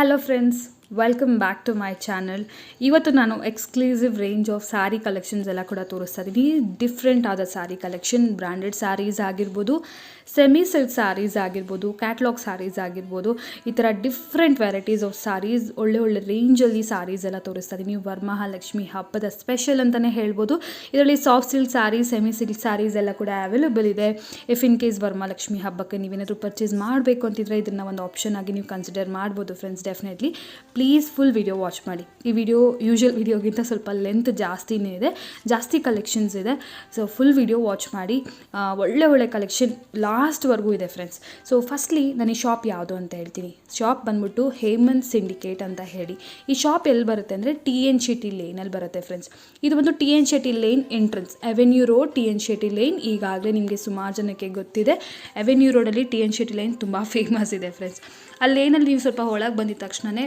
Hello friends, welcome back to my channel. ಇವತ್ತು ನಾನು exclusive range of saree collections ಎಲ್ಲ ಕೂಡ ತೋರಿಸ್ತಾ ಇದ್ದೀನಿ. ಡಿಫ್ರೆಂಟ್ ಆದ ಸ್ಯಾರಿ ಕಲೆಕ್ಷನ್, ಬ್ರ್ಯಾಂಡೆಡ್ ಸ್ಯಾರೀಸ್ ಆಗಿರ್ಬೋದು, ಸೆಮಿ ಸಿಲ್ಕ್ ಸ್ಯಾರೀಸ್ ಆಗಿರ್ಬೋದು, ಕ್ಯಾಟ್ಲಾಗ್ ಸ್ಯಾರೀಸ್ ಆಗಿರ್ಬೋದು, ಈ ಥರ ಡಿಫ್ರೆಂಟ್ ವೆರೈಟೀಸ್ ಆಫ್ ಸ್ಯಾರೀಸ್, ಒಳ್ಳೆ ರೇಂಜಲ್ಲಿ ಸ್ಯಾರೀಸ್ ಎಲ್ಲ ತೋರಿಸ್ತಾ ಇದ್ದೀನಿ. ವರಮಹಾಲಕ್ಷ್ಮಿ ಹಬ್ಬದ ಸ್ಪೆಷಲ್ ಅಂತಲೇ ಹೇಳ್ಬೋದು. ಇದರಲ್ಲಿ soft silk sarees, semi silk sarees ಎಲ್ಲ ಕೂಡ ಅವೈಲೇಬಲ್ ಇದೆ. ಇಫ್ ಇನ್ ಕೇಸ್ ವರಮಹಾಲಕ್ಷ್ಮಿ ಹಬ್ಬಕ್ಕೆ ನೀವೇನಾದರೂ ಪರ್ಚೇಸ್ ಮಾಡಬೇಕು ಅಂತಿದ್ರೆ ಇದನ್ನು ಒಂದು ಆಪ್ಷನ್ ಆಗಿ ನೀವು ಕನ್ಸಿಡರ್ ಮಾಡ್ಬೋದು friends. Definitely please full video watch ಮಾಡಿ. ಈ ವಿಡಿಯೋ ಯೂಶುವಲ್ ವಿಡಿಯೋಗಿಂತ ಸ್ವಲ್ಪ ಲೆಂತ್ ಜಾಸ್ತಿನೇ ಇದೆ, ಜಾಸ್ತಿ ಕಲೆಕ್ಷನ್ಸ್ ಇದೆ. ಸೊ ಫುಲ್ ವಿಡಿಯೋ ವಾಚ್ ಮಾಡಿ. ಒಳ್ಳೆ ಕಲೆಕ್ಷನ್ ಲಾಸ್ಟ್ವರೆಗೂ ಇದೆ ಫ್ರೆಂಡ್ಸ್. ಸೊ ಫಸ್ಟ್ಲಿ ನಾನು ಈ ಶಾಪ್ ಯಾವುದು ಅಂತ ಹೇಳ್ತೀನಿ. ಶಾಪ್ ಬಂದ್ಬಿಟ್ಟು ಹೇಮಂತ್ ಸಿಂಡಿಕೇಟ್ ಅಂತ ಹೇಳಿ. ಈ ಶಾಪ್ ಎಲ್ಲಿ ಬರುತ್ತೆ ಅಂದರೆ TN ಶೆಟ್ಟಿ ಲೇನಲ್ಲಿ ಬರುತ್ತೆ ಫ್ರೆಂಡ್ಸ್. ಇದು ಒಂದು TN Shetty lane entrance, avenue road, TN Shetty lane. ಈಗಾಗಲೇ ನಿಮಗೆ ಸುಮಾರು ಜನಕ್ಕೆ ಗೊತ್ತಿದೆ, ಅವೆನ್ಯೂ ರೋಡಲ್ಲಿ TN ಶೆಟ್ಟಿ ಲೇನ್ ತುಂಬ ಫೇಮಸ್ ಇದೆ ಫ್ರೆಂಡ್ಸ್. ಅಲ್ಲೇನಲ್ಲಿ ನೀವು ಸ್ವಲ್ಪ ಒಳಗೆ ಬಂದಿದ ತಕ್ಷಣವೇ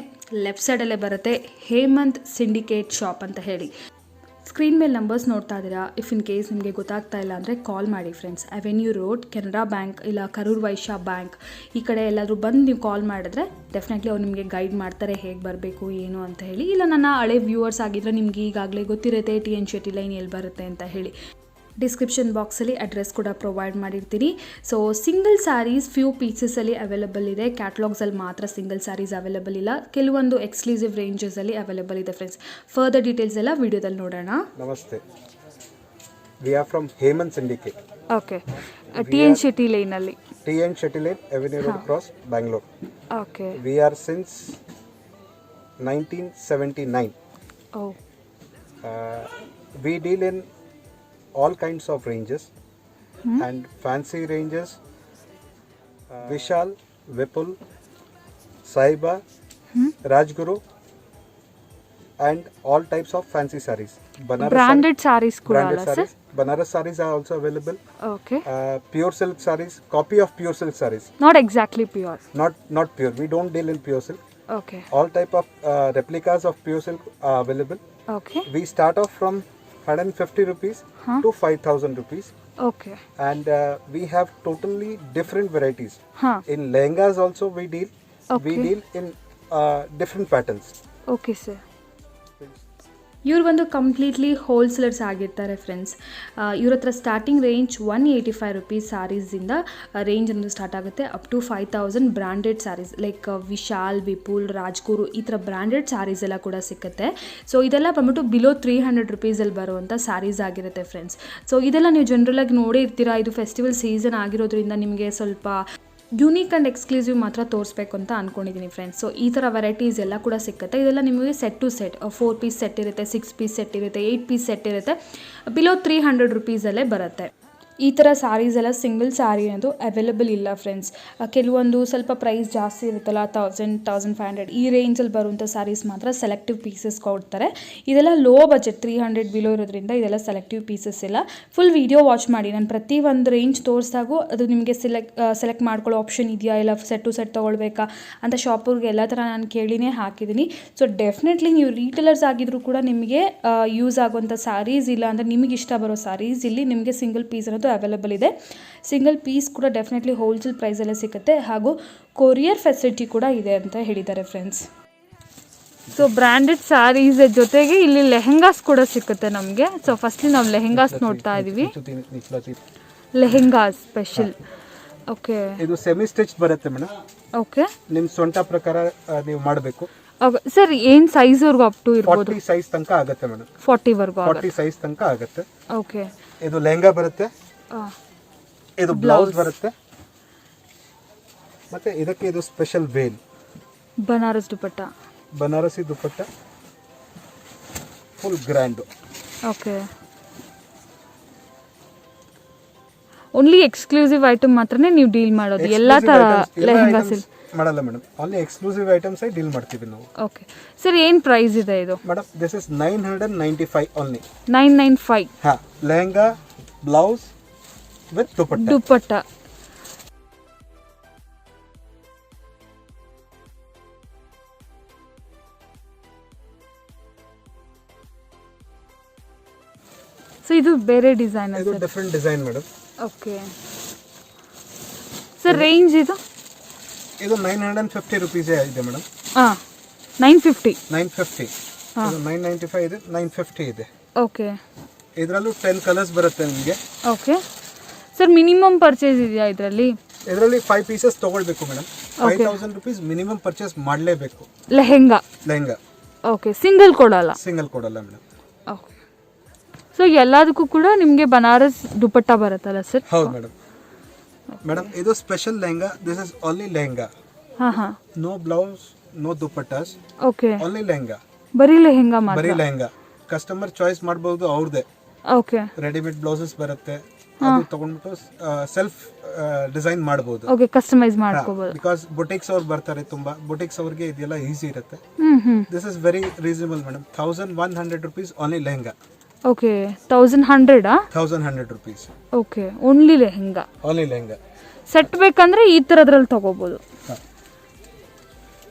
ಲೆಫ್ಟ್ ಸೈಡಲ್ಲೇ ಬರುತ್ತೆ ಹೇಮಂತ್ ಸಿಂಡಿಕೇಟ್ ಶಾಪ್ ಅಂತ ಹೇಳಿ. ಸ್ಕ್ರೀನ್ ಮೇಲೆ ನಂಬರ್ಸ್ ನೋಡ್ತಾ ಇದ್ದೀರಾ. ಇಫ್ ಇನ್ ಕೇಸ್ ನಿಮಗೆ ಗೊತ್ತಾಗ್ತಾ ಇಲ್ಲ ಅಂದರೆ ಕಾಲ್ ಮಾಡಿ friends. Avenue road, Canara bank ಇಲ್ಲ ಕರೂರ್ ವೈಶ್ಯ ಬ್ಯಾಂಕ್ ಈ ಕಡೆ ಎಲ್ಲಾದರೂ ಬಂದು ನೀವು ಕಾಲ್ ಮಾಡಿದ್ರೆ ಡೆಫಿನೆಟ್ಲಿ ಅವ್ರು ನಿಮಗೆ ಗೈಡ್ ಮಾಡ್ತಾರೆ ಹೇಗೆ ಬರಬೇಕು ಏನು ಅಂತ ಹೇಳಿ. ಇಲ್ಲ ನನ್ನ ಹಳೆ ವ್ಯೂವರ್ಸ್ ಆಗಿದ್ದರೆ ನಿಮಗೆ ಈಗಾಗಲೇ ಗೊತ್ತಿರುತ್ತೆ TN ಶೆಟ್ಟಿ ಲೈನ್ ಎಲ್ಲಿ ಬರುತ್ತೆ ಅಂತ ಹೇಳಿ. ಡಿಸ್ಕ್ರಿಪ್ಷನ್ ಬಾಕ್ಸಲ್ಲಿ ಅಡ್ರೆಸ್ ಕೂಡ ಪ್ರೊವೈಡ್ ಮಾಡಿರ್ತೀನಿ. ಸೊ ಸಿಂಗಲ್ ಸ್ಯಾರೀಸ್ ಫ್ಯೂ ಪೀಸಸಲ್ಲಿ ಅವೈಲೇಬಲ್ ಇದೆ. ಕ್ಯಾಟ್ಲಾಗ್ಸಲ್ಲಿ ಮಾತ್ರ ಸಿಂಗಲ್ ಸ್ಯಾರೀಸ್ ಅವೈಲೇಬಲ್ ಇಲ್ಲ, ಕೆಲವೊಂದು ಎಕ್ಸ್ಕ್ಲೂಸಿವ್ ರೇಂಜಸಲ್ಲಿ ಅವೈಲೇಬಲ್ ಇದೆ ಫ್ರೆಂಡ್ಸ್. ಫರ್ದರ್ ಡೀಟೇಲ್ಸ್ ಎಲ್ಲ ವಿಡಿಯೋದಲ್ಲಿ ನೋಡೋಣ. ನಮಸ್ತೆ, we are from Hemant syndicate. Okay, TN Shetty ಲೈನಲ್ಲಿ, TN Shetty line, avenue road cross, Bangalore. Okay, we are since 1979. Oh, we deal in all kinds of ranges and fancy ranges, Vishal, Vipul, Saiba, Rajguru and all types of fancy sarees. branded sarees kuda branded alla sir. sarees. Banaras sarees are also available. Okay, Pure silk sarees, copy of pure silk sarees. not exactly pure. Not pure. We don't deal in pure silk. Okay, All type of replicas of pure silk are available. okay, We start off from 150 rupees to 5,000 rupees. okay, And we have totally different varieties. huh, In lehengas also we deal. Okay. We deal in different patterns. okay sir. ಇವ್ರು ಬಂದು completely wholesalers ಆಗಿರ್ತಾರೆ friends. ಇವ್ರ ಹತ್ರ starting range 185 rupees ಸ್ಯಾರೀಸಿಂದ range ಅನ್ನೋದು start ಆಗುತ್ತೆ, up to 5,000 branded sarees like Vishal, Vipul, Rajguru ಈ ಥರ ಬ್ರ್ಯಾಂಡೆಡ್ ಸ್ಯಾರೀಸ್ ಎಲ್ಲ ಕೂಡ ಸಿಗುತ್ತೆ. ಸೊ ಇದೆಲ್ಲ ಬಂದ್ಬಿಟ್ಟು ಬಿಲೋ 300 ರುಪೀಸಲ್ಲಿ ಬರುವಂಥ ಸ್ಯಾರೀಸ್ ಆಗಿರುತ್ತೆ ಫ್ರೆಂಡ್ಸ್. ಸೊ ಇದೆಲ್ಲ ನೀವು ಜನರಲಾಗಿ ನೋಡೇ ಇರ್ತೀರಾ. ಇದು ಫೆಸ್ಟಿವಲ್ ಸೀಸನ್ ಆಗಿರೋದ್ರಿಂದ ನಿಮಗೆ ಸ್ವಲ್ಪ ಯೂನಿಕ್ ಆ್ಯಂಡ್ ಎಕ್ಸ್ಕ್ಲೂಸಿವ್ ಮಾತ್ರ ತೋರಿಸ್ಬೇಕು ಅಂತ ಅಂದ್ಕೊಂಡಿದ್ದೀನಿ ಫ್ರೆಂಡ್ಸ್. ಸೊ ಈ ಥರ ವೆರೈಟೀಸ್ ಎಲ್ಲ ಕೂಡ ಸಿಗುತ್ತೆ. ಇದೆಲ್ಲ ನಿಮಗೆ set to set 4 piece set ಇರುತ್ತೆ, 6 ಪೀಸ್ ಸೆಟ್ ಇರುತ್ತೆ, 8 ಪೀಸ್ ಸೆಟ್ ಇರುತ್ತೆ. ಬಿಲೋ 300 ರುಪೀಸಲ್ಲೇ ಬರುತ್ತೆ. ಈ ಥರ ಸ್ಯಾರೀಸ್ ಎಲ್ಲ ಸಿಂಗಲ್ ಸ್ಯಾರಿ ಅನ್ನೋದು ಅವೈಲೇಬಲ್ ಇಲ್ಲ ಫ್ರೆಂಡ್ಸ್. ಕೆಲವೊಂದು ಸ್ವಲ್ಪ ಪ್ರೈಸ್ ಜಾಸ್ತಿ ಇರುತ್ತಲ್ಲ, 1000, 1500 ಈ ರೇಂಜಲ್ಲಿ ಬರುವಂಥ ಸ್ಯಾರೀಸ್ ಮಾತ್ರ ಸೆಲೆಕ್ಟಿವ್ ಪೀಸಸ್ ಕೊಡ್ತಾರೆ. ಇದೆಲ್ಲ ಲೋ ಬಜೆಟ್ 300 ಬಿಲೋ ಇರೋದ್ರಿಂದ ಇದೆಲ್ಲ ಸೆಲೆಕ್ಟಿವ್ ಪೀಸಸ್ ಇಲ್ಲ. ಫುಲ್ ವಿಡಿಯೋ ವಾಚ್ ಮಾಡಿ. ನಾನು ಪ್ರತಿ ಒಂದು ರೇಂಜ್ ತೋರಿಸಿದಾಗೂ ಅದು ನಿಮಗೆ ಸೆಲೆಕ್ಟ್ ಮಾಡ್ಕೊಳ್ಳೋ ಆಪ್ಷನ್ ಇದೆಯಾ, ಇಲ್ಲ ಸೆಟ್ ಟು ಸೆಟ್ ತೊಗೊಳ್ಬೇಕಾ ಅಂತ ಶಾಪವ್ರಿಗೆ ಎಲ್ಲ ಥರ ನಾನು ಕೇಳಿನೇ ಹಾಕಿದ್ದೀನಿ. ಸೊ ಡೆಫಿನೆಟ್ಲಿ ನೀವು ರೀಟೇಲರ್ಸ್ ಆಗಿದ್ರು ಕೂಡ ನಿಮಗೆ ಯೂಸ್ ಆಗುವಂಥ ಸ್ಯಾರೀಸ್ ಇಲ್ಲ ಅಂದರೆ ನಿಮಗೆ ಇಷ್ಟ ಬರೋ ಸ್ಯಾರೀಸ್ ಇಲ್ಲಿ ನಿಮಗೆ ಸಿಂಗಲ್ ಪೀಸ್ ಅನ್ನೋದು ಅವೈಲೇಬಲ್ ಇದೆ. ಸಿಂಗಲ್ ಪೀಸ್ ಕೂಡ ಡೆಫಿನೆಟ್ಲಿ ಹೋಲ್ಸೇಲ್ ಪ್ರೈಸಲ್ಲೇ ಸಿಗುತ್ತೆ, ಹಾಗೂ ಕೊರಿಯರ್ ಫೆಸಿಲಿಟಿ ಕೂಡ ಇದೆ ಅಂತ ಹೇಳಿದ್ದಾರೆ ಫ್ರೆಂಡ್ಸ್. ಸೊ ಬ್ರ್ಯಾಂಡೆಡ್ ಸ್ಯಾರೀಸ್ ಜೊತೆಗೆ ಇಲ್ಲಿ ಲೆಹೆಂಗಾಸ್ ಕೂಡ ಸಿಗುತ್ತೆ ನಮಗೆ. ಸೊ ಫಸ್ಟ್ಲಿ ನಾವು ಲೆಹೆಂಗಾಸ್ ನೋಡ್ತಾ ಇದ್ದೀವಿ. ಲೆಹೆಂಗಾಸ್ ಸ್ಪೆಷಲ್. ಓಕೆ, ಇದು ಸೆಮಿ ಸ್ಟಿಚ್ ಬರುತ್ತೆ ಮೇಡಮ್. ಓಕೆ, ನಿಮ್ಮ ಸ್ವಂತ ಪ್ರಕಾರ ನೀವು ಮಾಡಬೇಕು. ಸರ್ ಏನು ಸೈಜ್ವರೆಗೂ ಅಪ್ ಟು ಇರ್ಬೋದು? 40 ಸೈಜ್ ತನಕ ಆಗುತ್ತೆ ಮೇಡಮ್. 40 ಸೈಜ್ ತನಕ ಆಗುತ್ತೆ. ಓಕೆ, ಇದು ಲೆಹಂಗಾ ಬರುತ್ತೆ, ಇದು ಬ್ಲೌಸ್ ಬರುತ್ತೆ, ಮತ್ತೆ ಇದಕ್ಕೆ ಇದು special veil, Banaras dupatta, Banarasi dupatta, full grand. Okay, only exclusive item ಮಾತ್ರನೇ ನೀವು ಡೀಲ್ ಮಾಡೋದು? ಎಲ್ಲ ಥರ ಲೆಹಂಗಾಸ್ ಮಾಡಲ್ಲ madam, only exclusive items deal ಮಾಡ್ತೀವಿ ನಾವು. ಓಕೆ ಸರ್, ಏನು ಪ್ರೈಸ್ ಇದೆ ಇದು? Madam this is 995 only. 995. ಹಾ, lehenga, blouse with dupatta. So ಇದು ಬೇರೆ ಡಿಸೈನ್? ಇದು different design madam. Okay sir, range ಇದು? ಇದು 950 rupees ಇದೆ ಮೇಡಮ್. ಹಾಂ 950. 950. ಇದು 995 ಇದೆ, 950 ಇದೆ. ಓಕೆ. ಇದರಲ್ಲೂ 10 ಕಲರ್ಸ್ ಬರುತ್ತೆ ನಿಮಗೆ. ಓಕೆ ಸರ್, ಮಿನಿಮಮ್ ಪರ್ಚೇಸ್ ಇದೆಯಾ ಇದರಲ್ಲಿ? ಇದರಲ್ಲಿ 5 ಪೀಸಸ್ ತೊಗೊಳ್ಬೇಕು ಮೇಡಮ್. 5000 ರುಪೀಸ್ ಮಿನಿಮಮ್ ಪರ್ಚೇಸ್ ಮಾಡಲೇಬೇಕು. ಲೆಹೆಂಗಾ. ಓಕೆ, ಸಿಂಗಲ್ ಕೊಡಲ್ಲ ಮೇಡಮ್. ಓಕೆ. ಸೊ ಎಲ್ಲದಕ್ಕೂ ಕೂಡ ನಿಮಗೆ ಬನಾರಸ್ ದುಪಟ್ಟ ಬರುತ್ತಲ್ಲ ಸರ್? ಹೌದು ಮೇಡಮ್. ಇದು special lehenga. This is only lehenga. ಹಾಂ. No blouse, no dupattas. Okay. Only lehenga. ಬರೀ ಲೆಹಂಗಾ. ಕಸ್ಟಮರ್ ಚಾಯ್ಸ್ ಮಾಡಬಹುದು ಅವ್ರದೇ. ಓಕೆ. ರೆಡಿಮೇಡ್ ಬ್ಲೌಸಸ್ ಬರುತ್ತೆ, ಅದು ತಗೊಂಡ್ಬಿಟ್ಟು ಸೆಲ್ಫ್ ಡಿಸೈನ್ ಮಾಡಬಹುದು. ಓಕೆ, ಕಸ್ಟಮೈಸ್ ಮಾಡ್ಕೋಬಹುದು. ಬಿಕಾಸ್ ಬುಟಿಕ್ಸ್ ಅವ್ರು ಬರ್ತಾರೆ, ತುಂಬಾ ಬುಟಿಕ್ಸ್ ಅವ್ರಿಗೆ ಇದೆಲ್ಲ ಈಸಿ ಇರುತ್ತೆ. This is very reasonable madam. 1100 rupees only lehenga. Okay, 1100 rupees. Okay, only lehenga. Set ಬೇಕಂದ್ರೆ ಈ ತರದ್ರಲ್ಲಿ ತಗೋಬಹುದು.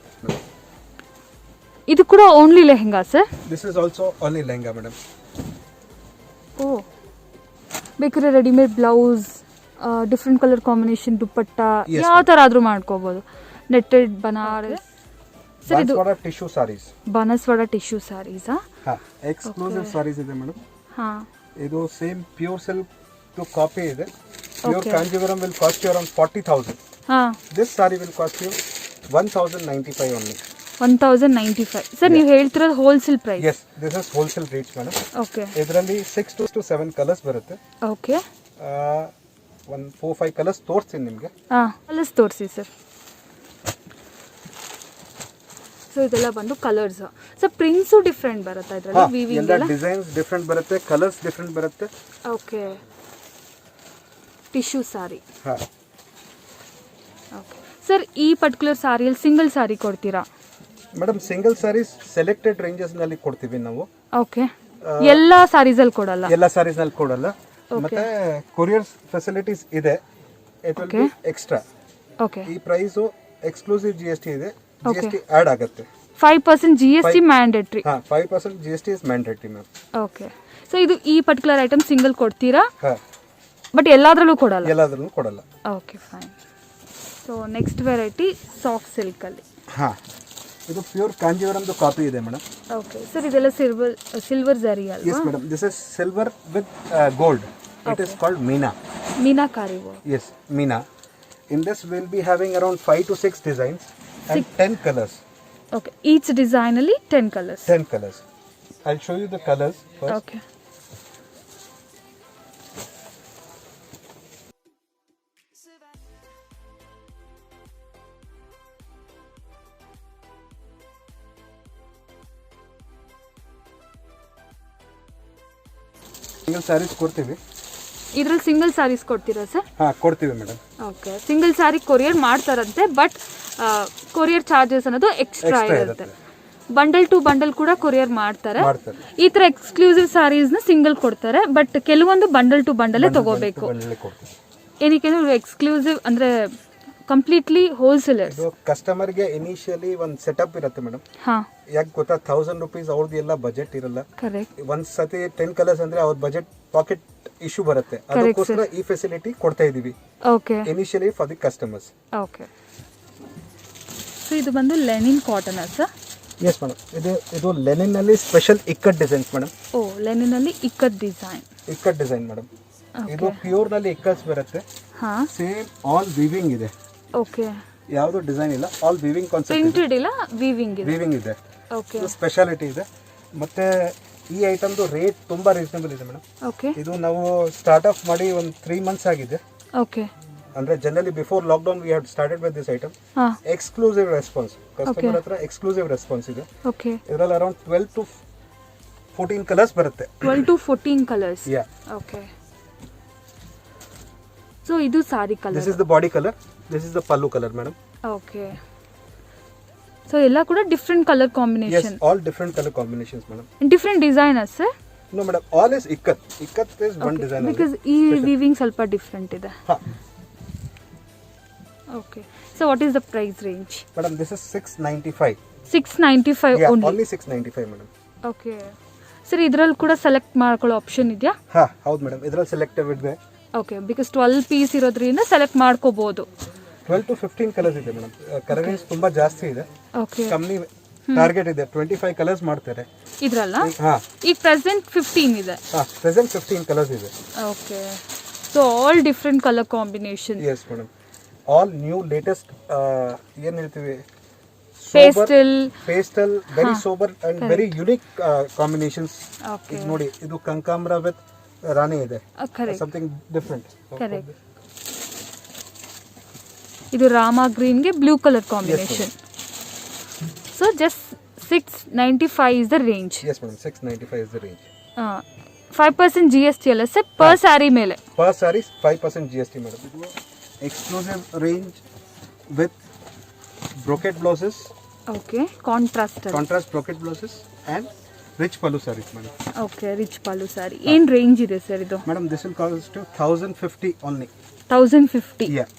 ಇದು ಕೂಡ only lehenga sir? This is also only lehenga madam. Oh, ಬೇಕಾದ್ರೆ readymade blouse, different colour combination dupatta ಯಾವ ತರ ಆದ್ರೂ ಮಾಡ್ಕೋಬಹುದು. Netted Banaras sir. ಇದು tissue sarees, ಬನಸ್ವಾಡ tissue saris. Exclusive saris ಇದೆ ಮೇಡಮ್. ಹಾಂ, ಇದು same pure silk to copy ಇದೆ. Pure Kanjeevaram will cost you around 40,000. ಹಾಂ, this sari will cost you 1095 only. 1095 sir. ನೀವು ಹೇಳ್ತಿರೋದು wholesale price? Yes, this is wholesale rates madam. Okay. ಇದರಲ್ಲಿ 6 to 7 colours ಬರುತ್ತೆ. Okay. 4-5 colours ತೋರಿಸ್ತೀನಿ ನಿಮಗೆ. ಕಲರ್ಸ್ ತೋರಿಸಿ ಸರ್. ಸೊ ಇದೆಲ್ಲ ಬಂದು ಕಲರ್ಸ್. ಸೊ ಪ್ರಿಂಟ್ಸು ಡಿಫ್ರೆಂಟ್ ಬರುತ್ತೆ ಇದರಲ್ಲಿ? ವೀವಿಂಗ್ ಎಲ್ಲ ಡಿಸೈನ್ಸ್ ಡಿಫ್ರೆಂಟ್ ಬರುತ್ತೆ, ಕಲರ್ಸ್ ಡಿಫ್ರೆಂಟ್ ಬರುತ್ತೆ. Okay. Tissue saree. Okay sir, ಈ ಪರ್ಟಿಕ್ಯುಲರ್ ಸಾರಿಯಲ್ಲಿ ಸಿಂಗಲ್ ಸಾರಿ ಕೊಡ್ತೀರಾ? Madam, single sarees selected ranges ನಲ್ಲಿ ಕೊಡ್ತೀವಿ ನಾವು. ಓಕೆ. ಎಲ್ಲ ಸಾರೀಸ್ ಅಲ್ಲಿ ಕೊಡಲ್ಲ? ಎಲ್ಲ ಸಾರೀಸ್ ನಲ್ಲಿ ಕೊಡಲ್ಲ. ಮತ್ತೆ ಕೊರಿಯರ್ ಫೆಸಿಲಿಟೀಸ್ ಇದೆ, it will be extra. Okay. ಈ ಪ್ರೈಸ್ ಎಕ್ಸ್ಕ್ಲೂಸಿವ್ GST ಇದೆ, GST ಆಡ್ ಆಗುತ್ತೆ. 5% GST mandatory? 5% GST is mandatory ma'am. Okay. So ಇದು ಈ ಪರ್ಟಿಕ್ಯುಲರ್ ಐಟಮ್ ಸಿಂಗಲ್ ಕೊಡ್ತೀರಾ? ಬಟ್ ಎಲ್ಲಾದ್ರಲ್ಲೂ ಕೊಡಲ್ಲ? Okay, fine. So next variety soft silk ಅಲ್ಲಿ. ಇದು ಪ್ಯೂರ್ ಕಾಂಜೀವರಂದು ಕಾಪಿ ಇದೆ ಮೇಡಮ್. ಓಕೆ ಸರ್, ಇದೆಲ್ಲ ಸಿಲ್ವರ್ ಜರಿ ಅಲ್ವಾ? Yes madam, this is silver with gold. It is called Meenakari work. Yes, Meena. In this we'll be having around 5 to 6 designs and 10 colors. Okay, each design alli 10 colors. 10 colors. I'll show you the colors first. Okay. Single sarees ಕೊಡ್ತೀವಿ. ಇದರಲ್ಲಿ single sarees ಕೊಡ್ತೀರಾ sir? ಕೊಡ್ತೀವಿ madam. Okay. Single saree courier ಮಾಡ್ತಾರಂತೆ, but courier charges ಅನ್ನೋದು extra ಇರುತ್ತೆ. Bundle to bundle ಕೂಡ courier ಮಾಡ್ತಾರೆ. ಈ ತರ ಎಕ್ಸ್ಕ್ಲೂಸಿವ್ ಸ್ಯಾರೀಸ್ ನ ಸಿಂಗಲ್ ಕೊಡ್ತಾರೆ, ಬಟ್ ಕೆಲವೊಂದು ಬಂಡಲ್ ಟು ಬಂಡಲ್ ತಗೋಬೇಕು. ಏನಕ್ಕೆ ಎಕ್ಸ್ಕ್ಲೂಸಿವ್ ಅಂದ್ರೆ ಕಂಪ್ಲೀಟ್ಲಿ ಹೋಲ್ಸೇಲರ್. ಕಸ್ಟಮರ್ ಗೆ ಇನಿಷಿಯಲಿ ಒಂದು ಸೆಟಪ್ ಇರುತ್ತೆ ಮೇಡಮ್. ಯಾಕೆ ಗೊತ್ತಾ, 1000 rupees ಅವ್ರದ್ದು ಎಲ್ಲ ಬಜೆಟ್ ಇರಲ್ಲ. ಒಂದ್ ಸತಿ 10 ಕಲರ್ಸ್ ಅಂದ್ರೆ ಅವ್ರ ಬಜೆಟ್ ಪಾಕೆಟ್ ಇಶ್ಯೂ ಬರುತ್ತೆ. ಅದಕ್ಕೋಸ್ಕರ ಈ ಫೆಸಿಲಿಟಿ ಕೊಡ್ತಾ ಇದೀವಿ initially for the customers. Okay. So ಇದು ಬಂದು Lenin cotton sir? S madam. ಇದು ಲೆನಿನ್ ನಲ್ಲಿ ಸ್ಪೆಷಲ್ ಇಕ್ಕಟ್ ಡಿಸೈನ್ಸ್ ಮೇಡಮ್. ಓ, ಲೆನಿನ್ ನಲ್ಲಿ ಇಕ್ಕಟ್ ಡಿಸೈನ್ ಮೇಡಮ್. ಇದು ಪ್ಯೂರ್ ನಲ್ಲಿ ಇಕ್ಕಟ್ಸ್ ಬರುತ್ತೆ. ಸೇಮ್ ಆಲ್ ವೀವಿಂಗ್ ಇದೆ. ಓಕೆ. ಯಾವುದು ಡಿಸೈನ್ ಇಲ್ಲ, ಆಲ್ ವೀವಿಂಗ್ ಕಾನ್ಸೆಪ್ಟ್. ಪ್ರಿಂಟೆಡ್ ಇಲ್ಲ, ವೀವಿಂಗ್ ಇದೆ. ಓಕೆ. ಸ್ಪೆಷಾಲಿಟಿ ಇದೆ. ಮತ್ತೆ ಈ ಐಟಮ್ದು ರೇಟ್ ತುಂಬಾ ರೀಸನಬಲ್ ಇದೆ ಮೇಡಮ್. ಓಕೆ. ಇದು ನಾವು ಸ್ಟಾರ್ಟ್ ಆಫ್ ಮಾಡಿ ಒಂದು 3 months ಆಗಿದೆ. ಓಕೆ. ಅಂದ್ರೆ generally before lockdown we had started with this item. Exclusive response, customer ಹತ್ರ ಎಕ್ಸ್ಕ್ಲೂಸಿವ್ ರೆಸ್ಪಾನ್ಸ್ ಇದೆ. ಓಕೆ. ಇದರಲ್ಲಿ ಅರೌಂಡ್ 12 to 14 ಕಲರ್ಸ್ ಬರುತ್ತೆ. 12 to 14 colours. Yeah. Okay. So ಇದು sari colour. This is the body colour, this is the pallu colour madam. Okay. So ಎಲ್ಲ ಕೂಡ different colour combination? Yes, all different color combinations madam. Different designers sir? No madam, all is ikat is one design because ಈ weaving ಸ್ವಲ್ಪ different ಇದೆ. Okay. So what is the price range? Madam, this is 695. 695 only? Only 695 madam. Okay. Sir ಇದರಲ್ಲಿ ಕೂಡ select ಮಾಡ್ಕೊಳ್ಳೋ option ಇದೆಯಾ? ಹೌದು madam, ಇದರಲ್ಲಿ selective ಇದೆ. ಓಕೆ, ಬಿಕಾಸ್ 12 ಪೀಸ್ ಇರೋದ್ರಿಂದ ಸೆಲೆಕ್ಟ್ ಮಾಡ್ಕೋಬಹುದು. 12 to 15 ಕಲರ್ಸ್ ಇದೆ ಮೇಡಮ್. ಕಲರಿಂಗ್ಸ್ ತುಂಬಾ ಜಾಸ್ತಿ ಇದೆ. ಓಕೆ ಕಂಪ್ನಿ ಟಾರ್ಗೆಟ್ ಇದೆ 25 ಕಲರ್ಸ್ ಮಾಡ್ತಾರೆ ಇದ್ರಲ್ಲ ಹಾ ಈಗ ಪ್ರೆಸೆಂಟ್ 15 ಇದೆ. ಪ್ರೆಸೆಂಟ್ 15 ಕಲರ್ಸ್ ಇದೆ. Okay so all different colour combination. Yes madam, all new latest ಏನ್ ಹೇಳ್ತೀವಿ pastel very sober and very unique combinations. ಈಗ ನೋಡಿ ಇದು ಕಂಕಾಂಬ್ರ ವಿತ್ ರಾಣಿ ಇದೆ, ಸಮಥಿಂಗ್ ಡಿಫರೆಂಟ್. ಕರೆಕ್ಟ್. ಇದು ರಾಮ ಗ್ರೀನ್ ಗೆ blue colour combination. So just 695 is the range. Yes madam, 695 is the range. 5% GST ಅಲ್ಲ sir per sari ಮೇಲೆ? Per sari 5% GST madam. ಇದು exclusive range with brocade blouses. Okay, contrast brocade blouses and rich pallu sarees madam. Okay, rich pallu saree. ಏನು range ಇದೆ sir ಇದು? Madam, this will cost to 1050 only. 1050. Yeah.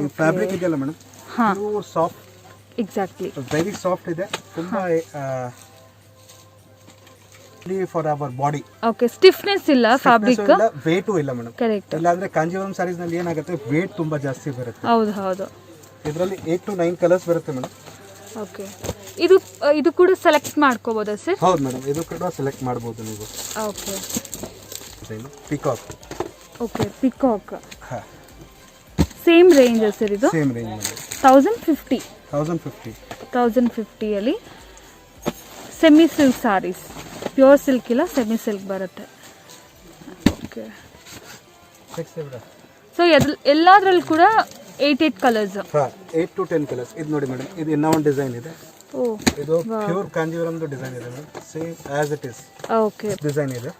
ಈ fabric ಇದೆಯಲ್ಲ madam, pure soft. Exactly, very soft ಇದೆ, ತುಂಬಾ for our body. Okay, stiffness ಇಲ್ಲ fabric, weight ಇಲ್ಲ madam. Correct. ಇಲ್ಲ ಅಂದ್ರೆ ಕಾಂಜೀವರಂ ಸಾರೀಸ್ ನಲ್ಲಿ ಏನಾಗುತ್ತೆ, ವೇಟ್ ತುಂಬಾ ಜಾಸ್ತಿ ಬರುತ್ತೆ. ಹೌದು ಹೌದು. ಇದರಲ್ಲಿ 8 to 9 ಕಲರ್ಸ್ ಬರುತ್ತೆ ಮೇಡಮ್. ಓಕೆ, ಇದು ಕೂಡ ಸೆಲೆಕ್ಟ್ ಮಾಡ್ಕೋಬೋದಾ ಸರ್? ಹೌದು ಮೇಡಮ್, ಇದು ಕೂಡ ಸೆಲೆಕ್ಟ್ ಮಾಡಬಹುದು ನೀವು. Okay, peacock. Okay, peacock same range sir ಇದು? Same range madam. 1050 ಅಲ್ಲಿ semi silk saris, pure silk ಇಲ್ಲ ಸೆಮಿ ಸಿಲ್ಕ್ ಬರುತ್ತೆ. ಓಕೆ, ಸೊ ಎಲ್ಲಾದ್ರಲ್ಲಿ ಕೂಡ 8 ಕಲರ್ಸ್. 8 to 10 colours. ಇದು ನೋಡಿ ಮೇಡಮ್, ಇದು ಇನ್ನೂ ಒಂದು ಡಿಸೈನ್ ಇದೆ. ಇದು ಪ್ಯೂರ್ ಕಾಂಜೀವರಂದು ಡಿಸೈನ್ ಇದೆ madam, same as it is. Okay, design ಇದೆ.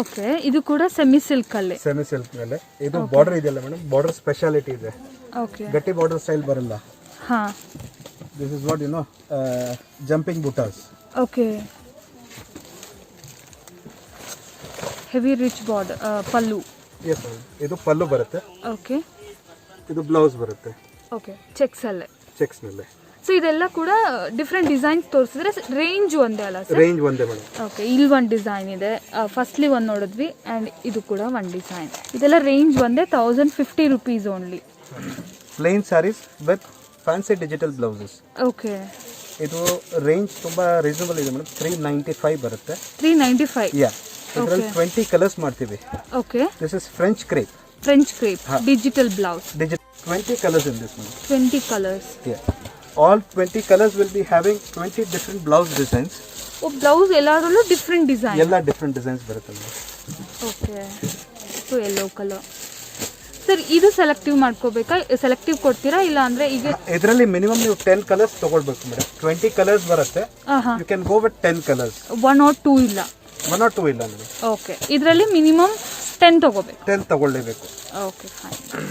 ಓಕೆ, ಇದು ಕೂಡ ಸೆಮಿ ಸಿಲ್ಕ್ ಅಲ್ಲಿ. ಸೆಮಿ ಸಿಲ್ಕ್ ಮೇಲೆ ಇದು ಬಾರ್ಡರ್ ಇದೆಯಲ್ಲ ಮೇಡಮ್, ಬಾರ್ಡರ್ ಸ್ಪೆಷಾಲಿಟಿ ಇದೆ. ಓಕೆ, ಗಟ್ಟಿ ಬಾರ್ಡರ್ ಸ್ಟೈಲ್ ಬರಲ್ಲ. ಹಾ, this is what you know, jumping butas. Okay, heavy rich border pallu. Yes madam, ಇದು ಪಲ್ಲು ಬರುತ್ತೆ. ಓಕೆ, ಇದು ಬ್ಲೌಸ್ ಬರುತ್ತೆ. ಓಕೆ, ಚೆಕ್ಸ್ ಅಲ್ಲೇ, ಚೆಕ್ಸ್ ಮೇಲೆ. ಸೊ ಇದೆಲ್ಲ ಕೂಡ ಡಿಫ್ರೆಂಟ್ ಡಿಸೈನ್ಸ್ ತೋರಿಸಿದ್ರೆ ರೇಂಜ್ ಒಂದೇ ಅಲ್ಲ ಸರ್? ರೇಂಜ್ ಒಂದೇ ಮೇಡಮ್. ಓಕೆ, ಇಲ್ಲಿ ಒಂದು ಡಿಸೈನ್ ಇದೆ, ಫಸ್ಟ್ಲಿ ಒಂದು ನೋಡಿದ್ವಿ, ಆ್ಯಂಡ್ ಇದು ಕೂಡ ಒಂದು ಡಿಸೈನ್. ಇದೆಲ್ಲ ರೇಂಜ್ ಒಂದೇ, 1050 rupees only. Plain sarees with fancy digital blouses. Okay, ಇದು ರೇಂಜ್ ತುಂಬಾ ರೀಸನಬಲ್ ಇದೆ ಮೇಡಮ್, 395 ಬರುತ್ತೆ. 395? ಯಾ, ಇದರಲ್ಲಿ 20 ಕಲರ್ಸ್ ಮಾಡ್ತೀವಿ. Okay, this is French crepe. French crepe digital blouse. 20 colours in this madam. 20 colours. Yeah, all 20 colors will be having 20 different blouse designs. O, blouse ಎಲ್ಲಾದ್ರಲ್ಲೂ different design? ಎಲ್ಲ different designs ಬರುತ್ತೆ madam. Okay, so yellow colour. Sir ಇದು selective ಮಾಡ್ಕೋಬೇಕಾ? Selective ಕೊಡ್ತೀರಾ ಇಲ್ಲ ಅಂದ್ರೆ ಈಗ ಇದರಲ್ಲಿ minimum ನೀವು 10 colours ತಗೊಳ್ಬೇಕು ಮೇಡಮ್. 20 ಕಲರ್ಸ್ ಬರುತ್ತೆ, you can go with 10 colours. 1 or 2 ಇಲ್ಲ? 1 or 2 ಇಲ್ಲ ಮೇಡಮ್. ಓಕೆ, ಇದರಲ್ಲಿ ಮಿನಿಮಮ್ 10 ತಗೋಬೇಕು? 10 ತಗೊಳ್ಳೇಬೇಕು. Okay, fine.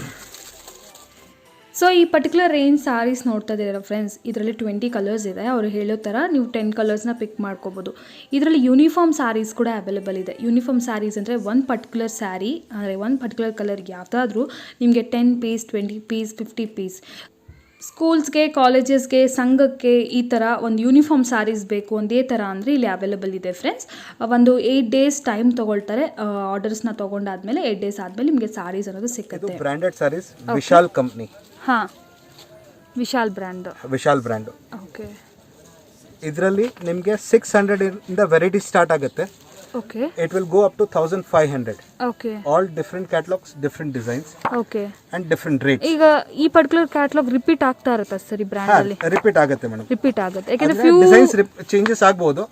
ಸೊ ಈ ಪರ್ಟಿಕ್ಯುಲರ್ ರೇಂಜ್ ಸಾರೀಸ್ ನೋಡ್ತಾ ಇದ್ದೀರಾ ಫ್ರೆಂಡ್ಸ್, ಇದರಲ್ಲಿ 20 ಕಲರ್ಸ್ ಇದೆ. ಅವರು ಹೇಳೋ ಥರ ನೀವು 10 ಕಲರ್ಸ್ನ ಪಿಕ್ ಮಾಡ್ಕೋಬೋದು. ಇದರಲ್ಲಿ ಯೂನಿಫಾರ್ಮ್ ಸ್ಯಾರೀಸ್ ಕೂಡ ಅವೈಲೇಬಲ್ ಇದೆ. ಯೂನಿಫಾರ್ಮ್ ಸ್ಯಾರೀಸ್ ಅಂದರೆ ಒಂದು ಪರ್ಟಿಕ್ಯುಲರ್ ಸ್ಯಾರಿ ಅಂದರೆ ಒಂದು ಪರ್ಟಿಕ್ಯುಲರ್ ಕಲರ್ಗೆ ಯಾವುದಾದ್ರೂ ನಿಮಗೆ 10 ಪೀಸ್, 20 ಪೀಸ್, 50 ಪೀಸ್, ಸ್ಕೂಲ್ಸ್ಗೆ, ಕಾಲೇಜಸ್ಗೆ, ಸಂಘಕ್ಕೆ ಈ ಥರ ಒಂದು ಯೂನಿಫಾರ್ಮ್ ಸ್ಯಾರೀಸ್ ಬೇಕು ಒಂದೇ ಥರ ಅಂದರೆ ಇಲ್ಲಿ ಅವೈಲೇಬಲ್ ಇದೆ ಫ್ರೆಂಡ್ಸ್. ಒಂದು 8 days ಟೈಮ್ ತೊಗೊಳ್ತಾರೆ. ಆರ್ಡರ್ಸ್ನ ತೊಗೊಂಡಾದ್ಮೇಲೆ 8 days ಆದಮೇಲೆ ನಿಮಗೆ ಸ್ಯಾರೀಸ್ ಅನ್ನೋದು ಸಿಗುತ್ತೆ. Branded saris, Vishal company. ಹಾಂ, Vishal brand. Vishal brand. Okay, ಇದರಲ್ಲಿ ನಿಮಗೆ 600 ಇಂದ ವೆರೈಟಿ ಸ್ಟಾರ್ಟ್ ಆಗುತ್ತೆ. Okay, it will go up to 1500. Okay, all different catalogues, different designs, okay, and different rate. ಈಗ ಈ ಪರ್ಟಿಕ್ಯುಲರ್ ಕ್ಯಾಟಲಾಗ್ ರಿಪೀಟ್ ಆಗ್ತಾ ಇರುತ್ತಾ ಸರ್ ಈ ಬ್ರ್ಯಾಂಡ್ ಅಲ್ಲಿ? ರಿಪೀಟ್ ಆಗುತ್ತೆ ಮೇಡಮ್. ರಿಪೀಟ್ ಆಗುತ್ತೆ ಯಾಕಂದ್ರೆ ಫ್ಯೂ ಡಿಸೈನ್ಸ್ ಚೇಂಜಸ್ ಆಗಬಹುದು.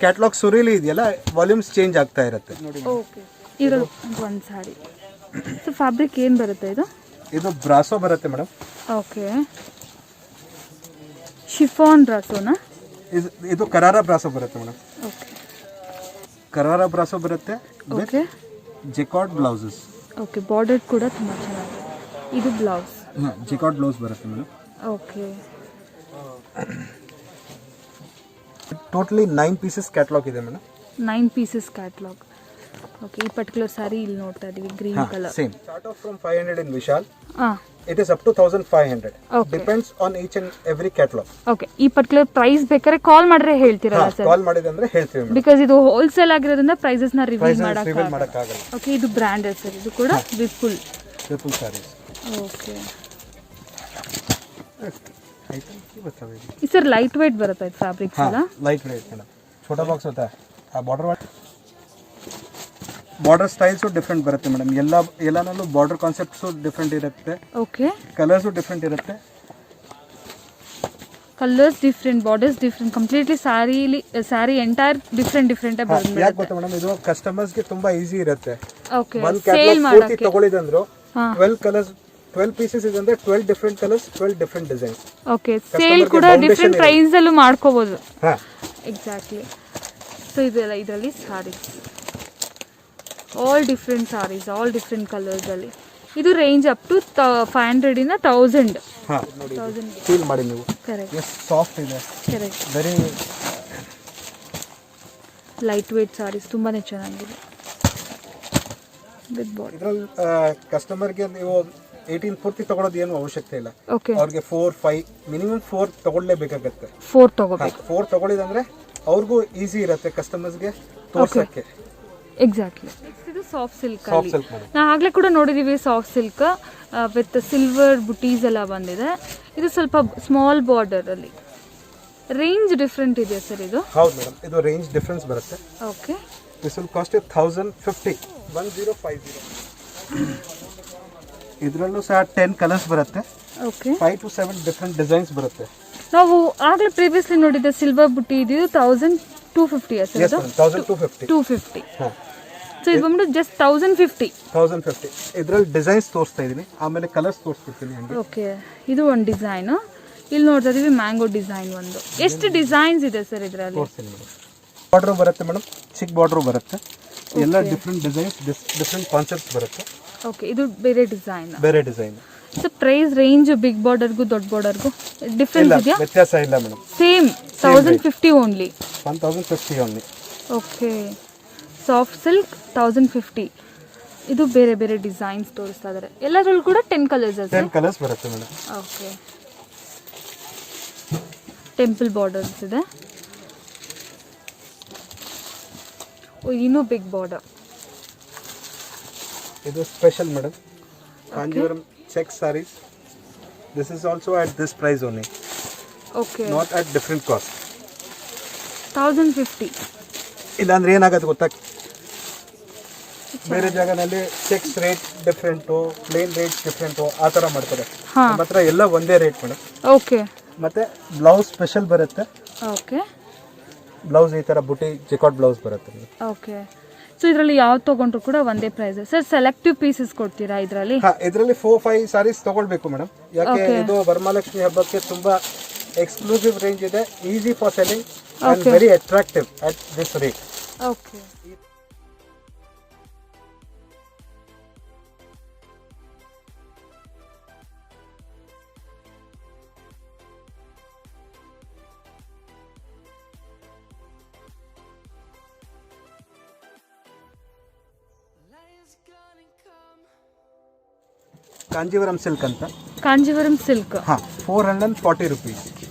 ಕ್ಯಾಟಲಾಗ್ ಸುರಿಲಿ ಇದೆಯಲ್ಲ, ವಾಲ್ಯೂಮ್ಸ್ ಚೇಂಜ್ ಆಗ್ತಾ ಇರುತ್ತೆ. ಓಕೆ, ಇದರಲ್ಲಿ ಒಂದು ಸಾರಿ. ಸೊ ಫ್ಯಾಬ್ರಿಕ್ ಏನು ಬರುತ್ತೆ ಇದು? ಇದು ಬ್ರಾಸೋ ಬರುತ್ತೆ ಮೇಡಮ್. ಓಕೆ, ಶಿಫಾನ್ ಬ್ರಾಸೋನಾ? ಇದು ಕರಾರಾ ಬ್ರಾಸೋ ಬರುತ್ತೆ ಮೇಡಮ್. ಓಕೆ, ಕರಾರಾ ಬ್ರಾಸೋ ಬರುತ್ತೆ. Okay, jacquard blouses. Okay, border ಕೂಡ ತುಂಬ ಚೆನ್ನಾಗಿದೆ. ಇದು ಬ್ಲೌಸ್. ಜೆಕಾರ್ಡ್ ಬ್ಲೌಸ್ ಬರುತ್ತೆ madam. Okay, totally 9 pieces catalogue ಇದೆ ಮೇಡಮ್. 9 pieces catalogue. ಓಕೆ, ಈ ಪರ್ಟಿಕ್ಯುಲರ್ ಸಾರಿ ಇಲ್ಲಿ ನೋಡ್ತಾ ಇದೀವಿ, green colour. Same start off from 500 in Vishal. ಹಾಂ, it is up to 1500. Okay. Depends on each and every catalog. Okay, ಈ particular price ಬೇಕಾದ್ರೆ ಕಾಲ್ ಮಾಡಿದ್ರೆ ಹೇಳ್ತೀರಲ್ಲ sir? ಕಾಲ್ ಮಾಡಿದ್ರೆ ಹೇಳ್ತೀವಿ ಮೇಡಮ್. ಬಿಕಾಸ್ ಇದು ಹೋಲ್ಸೇಲ್ ಆಗಿರೋದ್ರಿಂದ ಪ್ರೈಸಸ್ ನ ರಿವೀಲ್ ಮಾಡಕ್ಕಾಗಲ್ಲ. ಓಕೆ, ಇದು ಬ್ರ್ಯಾಂಡೆಡ್ ಸರ್. ಇದು ಕೂಡ ವಿಪುಲ್ ಸಾರೀಸ್. ಓಕೆ, आइटम की बताओ सर लाइट वेट बರುತ್ತೆ ಇದು ಫ್ಯಾಬ್ರಿಕ್ಸ್ हाँ ಎಲ್ಲ लाइट वेट मैडम छोटा बॉक्स होता है बॉर्डर स्टाइल्सು ಡಿಫ್ರೆಂಟ್ ಬರುತ್ತೆ ಮೇಡಮ್ ಎಲ್ಲಾನಲ್ಲೂ ಬಾರ್ಡರ್ ಕಾನ್ಸೆಪ್ಟ್ಸು ಡಿಫ್ರೆಂಟ್ ಇರುತ್ತೆ ಓಕೆ ಕಲರ್ಸು ಡಿಫ್ರೆಂಟ್ ಇರುತ್ತೆ colours different borders different completely sari entire different ಯಾಕೆ ಗೊತ್ತಾ ಮೇಡಮ್ ಇದು ಕಸ್ಟಮರ್ಸ್ಗೆ ತುಂಬಾ ಈಸಿ ಇರುತ್ತೆ ಓಕೆ ಒಂದು ಸೇಲ್ ಕ್ಯಾಟಲಾಗ್ ಪೂರ್ತಿ ಮಾಡಕ್ಕೆ ತಗೊಳ್ಳಿದಂದ್ರು 12 ಕಲರ್ಸ್ 12 ಪೀಸಸ್ ಇದೆ ಅಂದ್ರೆ 12 different colours 12 different designs okay sale ಕೂಡ ಡಿಫ್ರೆಂಟ್ ಪ್ರೈಸ್ ಅಲ್ಲೂ ಮಾಡ್ಕೋಬಹುದು ಹಾ ಎಕ್ಸಾಕ್ಟ್ಲಿ ಸೊ ಇದೆಲ್ಲ ಇದರಲ್ಲಿ sarees all different sarees all different colours ಅಲ್ಲಿ ಇದು ರೇಂಜ್ ಅಪ್ ಟು 500 ಇಂದ 1000 ಹಾ ನೋಡಿ ಫೀಲ್ ಮಾಡಿ ನೀವು ಕರೆಕ್ಟ್ ಎಷ್ಟು ಸಾಫ್ಟ್ ಇದೆ correct very light weight sarees ತುಂಬಾನೇ ಚೆನ್ನಾಗಿದೆ ವಿತ್ ಬಾರ್ಡರ್ ಇದ್ರಲ್ಲಿ ಕಸ್ಟಮರ್ಗೆ ನೀವು 18 ಪೂರ್ತಿ ತಗೊಳ್ಳೋದು ಏನು ಅವಶ್ಯಕತೆ ಇಲ್ಲ ಓಕೆ ಅವ್ರಿಗೆ 4 5 ಮಿನಿಮಮ್ 4 ತಗೊಳ್ಳೇಬೇಕಾಗತ್ತೆ 4 ತಗೋಬೇಕು 4 ತಗೊಳ್ಳಿದಂದ್ರೆ ಅವ್ರಿಗೂ ಈಸಿ ಇರುತ್ತೆ ಕಸ್ಟಮರ್ಸ್ಗೆ ತೋರ್ಸಕ್ಕೆ ಎಕ್ಸಾಕ್ಟ್ಲಿ ಇದು ಸಾಫ್ಟ್ ಸಿಲ್ಕ್ ಸಾಫ್ಟ್ ಅಲ್ಲಿ ಸಿಲ್ಕ್ ಮೇಡಮ್ ನಾ ಆಗ್ಲೇ ಕೂಡ ನೋಡಿದೀವಿ ಸಾಫ್ಟ್ ಸಿಲ್ಕ್ ವಿತ್ ಸಿಲ್ವರ್ ಬುಟೀಸ್ ಎಲ್ಲ ಬಂದಿದೆ ಇದು ಸ್ವಲ್ಪ ಸ್ಮಾಲ್ ಬಾರ್ಡರ್ ಅಲ್ಲಿ ರೇಂಜ್ ಡಿಫ್ರೆಂಟ್ ಇದೆ ಸರ್ ಇದು ಹೌದು ಮೇಡಮ್ ಇದು ರೇಂಜ್ ಡಿಫರೆನ್ಸ್ ಬರುತ್ತೆ ಓಕೆ ದಿಸ್ ವಿಲ್ ಕಾಸ್ಟ್ 1050 1050 ಇದರಲ್ಲೂ ಸಹ 10 ಕಲರ್ಸ್ ಬರುತ್ತೆ ಓಕೆ 5 to 7 ಡಿಫರೆಂಟ್ ಡಿಸೈನ್ಸ್ ಬರುತ್ತೆ ನಾವು ಆಗ್ಲೇ ಪ್ರೀವಿಯಸ್ಲಿ ನೋಡಿದ್ದ ಸಿಲ್ವರ್ ಬುಟ್ಟಿ ಇದು 1250 ಸರ್ yes ಇದು madam 1250 250 ಹಾ ಸೊ ಇದು ಬಂದ್ಬಿಟ್ಟು ಜಸ್ಟ್ 1050 ಇದರಲ್ಲಿ ಡಿಸೈನ್ಸ್ ತೋರಿಸ್ತಾ ಇದೀನಿ ಆಮೇಲೆ ಕಲರ್ಸ್ ತೋರಿಸ್ಬಿಡ್ತೀನಿ ಹಂಗೆ ಓಕೆ ಇದು ಒಂದು ಡಿಸೈನ್ ಇಲ್ಲಿ ನೋಡ್ತಾ ಇದೀವಿ ಮ್ಯಾಂಗೋ ಡಿಸೈನ್ ಒಂದು ಎಷ್ಟು ಡಿಸೈನ್ಸ್ ಇದೆ ಸರ್ ಇದರಲ್ಲಿ ತೋರಿಸ್ತೀನಿ ಮೇಡಮ್ ಬಾರ್ಡರ್ ಬರುತ್ತೆ ಮೇಡಮ್ ಚಿಕ್ಕ ಬಾರ್ಡರ್ ಬರುತ್ತೆ ಎಲ್ಲ ಡಿಫರೆಂಟ್ ಡಿಸೈನ್ಸ್ ಡಿಫರೆಂಟ್ ಕಾನ್ಸೆಪ್ಟ್ ಬರುತ್ತೆ ಓಕೆ ಇದು ಬೇರೆ ಡಿಸೈನ್ ಬೇರೆ design so price range big ಬಾರ್ಡರ್ಗೂ ದೊಡ್ಡ ಬಾರ್ಡರ್ಗೂ ಡಿಫ್ರೆನ್ಸ್ ಇಲ್ಲ ಇದೆಯಾ ವ್ಯತ್ಯಾಸ ಇಲ್ಲ madam same 1050 only 1050 only okay soft silk 1050 ಇದು ಬೇರೆ ಬೇರೆ ಡಿಸೈನ್ಸ್ ತೋರಿಸ್ತಾ ಇದ್ದಾರೆ ಎಲ್ಲದರಲ್ಲೂ ಕೂಡ 10 ಕಲರ್ಸ್ 10 ಕಲರ್ಸ್ ಬರುತ್ತೆ ಮೇಡಮ್ ಓಕೆ ಟೆಂಪಲ್ ಬಾರ್ಡರ್ಸ್ ಇದೆ ಇನ್ನೂ ಬಿಗ್ ಬಾರ್ಡರ್ ಇದು special madam Kanjeevaram check sarees this is also at this price only okay not at different cost 1050 ಇಲ್ಲಾಂದ್ರೆ ಏನಾಗುತ್ತೆ ಗೊತ್ತಾ ಬೇರೆ ಜಾಗದಲ್ಲಿ checks rate different plain rate different ಆ ಥರ ಮಾಡ್ತಾರೆ ನಮ್ಮ ಹತ್ರ ಎಲ್ಲ ಒಂದೇ ರೇಟ್ ಮೇಡಮ್ ಓಕೆ ಮತ್ತೆ ಬ್ಲೌಸ್ ಸ್ಪೆಷಲ್ ಬರುತ್ತೆ ಓಕೆ ಬ್ಲೌಸ್ ಈ ಥರ ಬುಟಿ ಜಿಕಾಟ್ ಬ್ಲೌಸ್ ಬರುತ್ತೆ ಓಕೆ ಸೊ ಇದರಲ್ಲಿ ಯಾವ್ದು ತಗೊಂಡ್ರು ಕೂಡ ಒಂದೇ ಪ್ರೈಸ್ ಸರ್ ಸೆಲೆಕ್ಟಿವ್ ಪೀಸಸ್ ಕೊಡ್ತೀರಾ ಇದರಲ್ಲಿ ಇದರಲ್ಲಿ 4-5 ಸಾರೀಸ್ ತಗೊಳ್ಬೇಕು ಮೇಡಮ್ ಯಾಕೆ ಇದು ವರಮಹಾಲಕ್ಷ್ಮಿ ಹಬ್ಬಕ್ಕೆ ತುಂಬಾ ಎಕ್ಸ್ಕ್ಲೂಸಿವ್ ರೇಂಜ್ ಇದೆ easy for selling and very attractive at this rate okay Kanjeevaram silk ಅಂತ Kanjeevaram silk 440 rupees